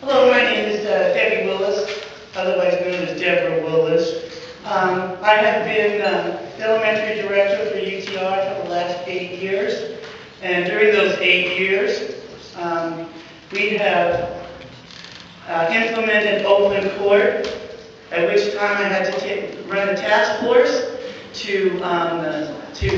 Hello, my name is Debbie Willis, otherwise known as Deborah Willis. I have been elementary director for UTR for the last 8 years, and during those 8 years, we have implemented open court, at which time I had to run a task force to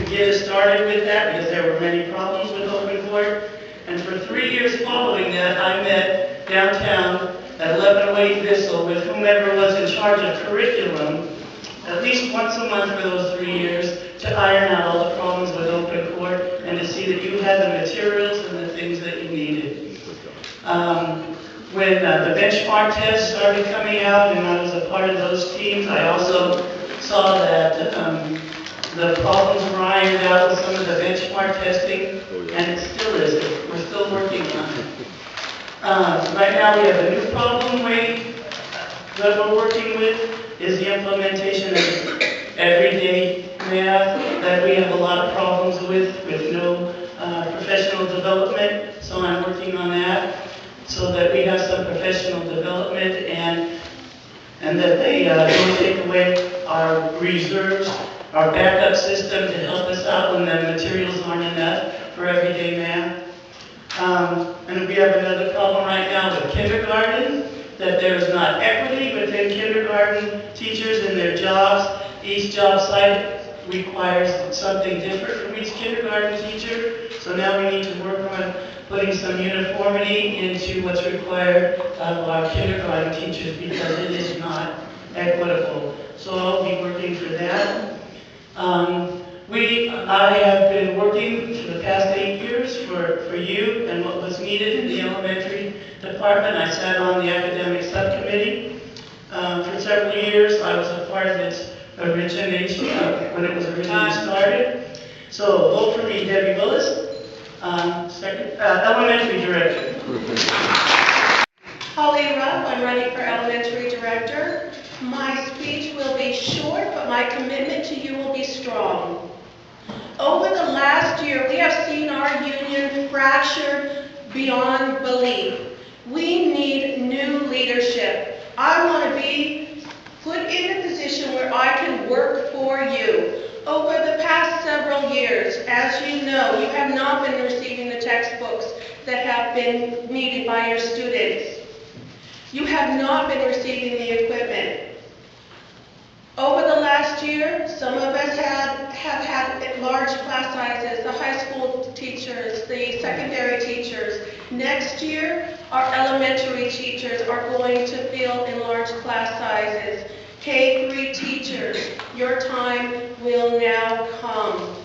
get us started with that because there were many problems with open court. And for 3 years following that, I met downtown at 1108 Bissell with whomever was in charge of curriculum at least once a month for those 3 years to iron out all the problems with open court and to see that you had the materials and the things that you needed. When the benchmark tests started coming out and I was a part of those teams, I also saw that the problems were ironed out with some of the benchmark testing, and it still is. We're still working on it. Right now we have a new problem rate that we're working with is the implementation of everyday math that we have a lot of problems with no professional development. So I'm working on that so that we have some professional development and that they don't take away our reserves, our backup system to help us out when the materials aren't enough for everyday math. And we have another problem right now with kindergarten, that there's not equity within kindergarten teachers in their jobs. Each job site requires something different from each kindergarten teacher. So now we need to work on putting some uniformity into what's required of our kindergarten teachers because it is not equitable. So I'll be working for that. I have been working for the past 8 years for you and what was needed in the elementary department. I sat on the academic subcommittee for several years. I was a part of its origination when it was originally started. So vote for me, Debbie Willis, elementary director. Holly Rupp, I'm running for elementary director. My speech will be short, but my commitment to you will be strong. Over the last year, we have seen our union fractured beyond belief. We need new leadership. I want to be put in a position where I can work for you. Over the past several years, as you know, you have not been receiving the textbooks that have been needed by your students. You have not been receiving the equipment. Over the last year, some of us have had large class sizes, the high school teachers, the secondary teachers. Next year, our elementary teachers are going to feel in large class sizes. K-3 teachers, your time will now come.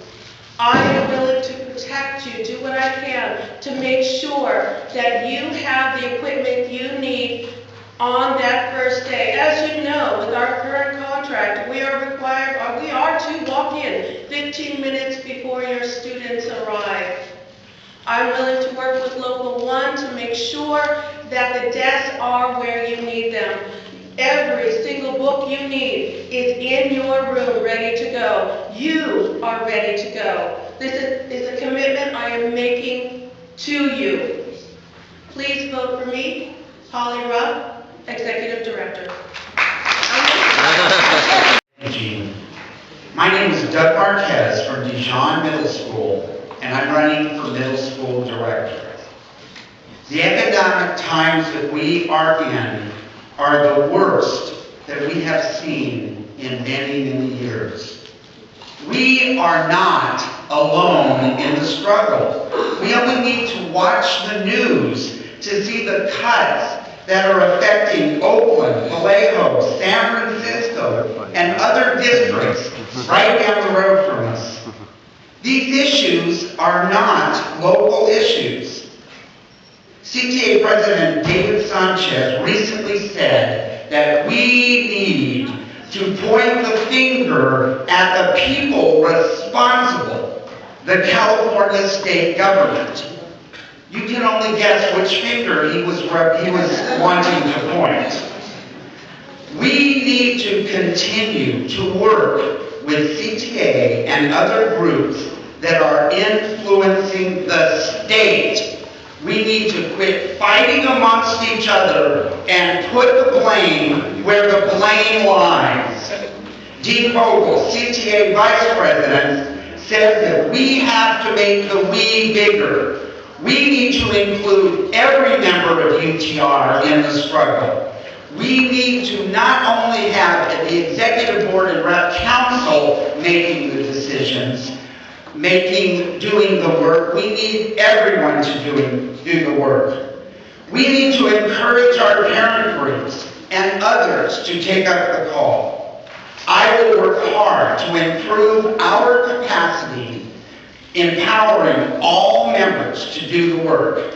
I am willing to protect you, do what I can to make sure that you have the equipment you need on that first day. As you know, with our current contract, we are to walk in 15 minutes before your students arrive. I'm willing to work with Local 1 to make sure that the desks are where you need them. Every single book you need is in your room, ready to go. You are ready to go. This is a commitment I am making to you. Please vote for me, Holly Rupp, Executive Director. My name is Doug Marquez from Dijon Middle School, and I'm running for Middle School Director. The economic times that we are in are the worst that we have seen in many, many years. We are not alone in the struggle. We only need to watch the news to see the cuts that are affecting Oakland, Vallejo, San Francisco, and other districts right down the road from us. These issues are not local issues. CTA President David Sanchez recently said that we need to point the finger at the people responsible, the California state government. You can only guess which finger he was wanting to point. We need to continue to work with CTA and other groups that are influencing the state We need to quit fighting amongst each other and put the blame where the blame lies. Dean Vogel, CTA Vice President, says that we have to make the we bigger. We need to include every member of UTR in the struggle. We need to not only have the Executive Board and Rep Council making the decisions, doing the work. We need everyone to do the work. We need to encourage our parent groups and others to take up the call. I will work hard to improve our capacity, empowering all members to do the work.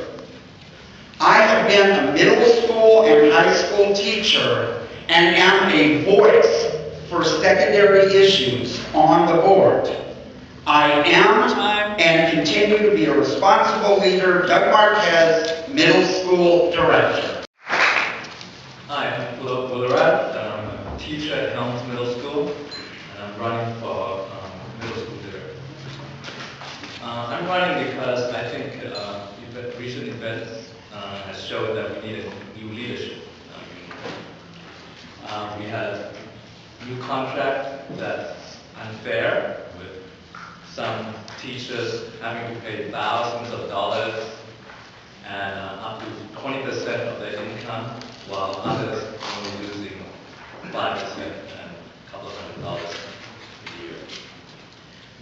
I have been a middle school and high school teacher and am a voice for secondary issues on the board. I am and continue to be a responsible leader. Doug Marquez, Middle School Director. Hi, I'm Philip Willerad. I'm a teacher at Helms Middle School, and I'm running for Middle School Director. I'm running because I think recent events has shown that we need a new leadership. We had a new contract that's unfair, with some teachers having to pay thousands of dollars and up to 20% of their income, while others only losing 5% and a couple of $100 a year.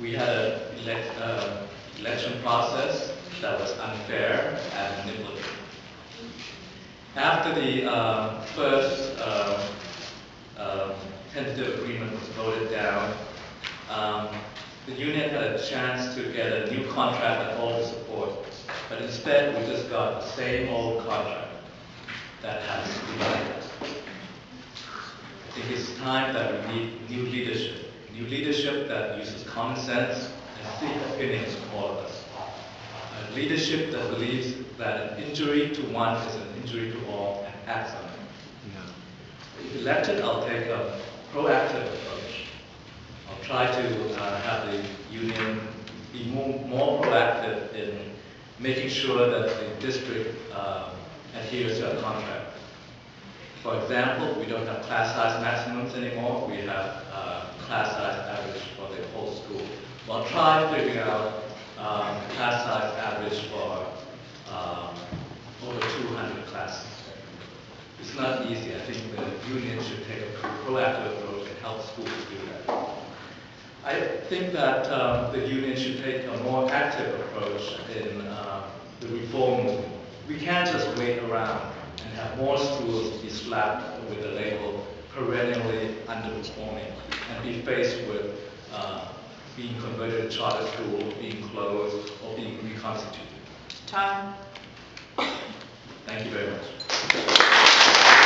We had an election process that was unfair and manipulative. After the first tentative agreement was voted down, the union had a chance to get a new contract that all the support, but instead we just got the same old contract that has divided us. I think it's time that we need new leadership that uses common sense and seek opinions from all of us. A leadership that believes that an injury to one is an injury to all and acts on it. If elected, I'll take a proactive approach. I'll try to have the union be more proactive in making sure that the district adheres to our contract. For example, we don't have class size maximums anymore. We have class size average for the whole school. We'll try figuring out class size average for over 200 classes. It's not easy. I think the union should take a proactive approach and help schools do that. I think that the union should take a more active approach in the reform movement. We can't just wait around and have more schools be slapped with the label perennially underperforming and be faced with being converted to charter school, being closed, or being reconstituted. Time. Thank you very much.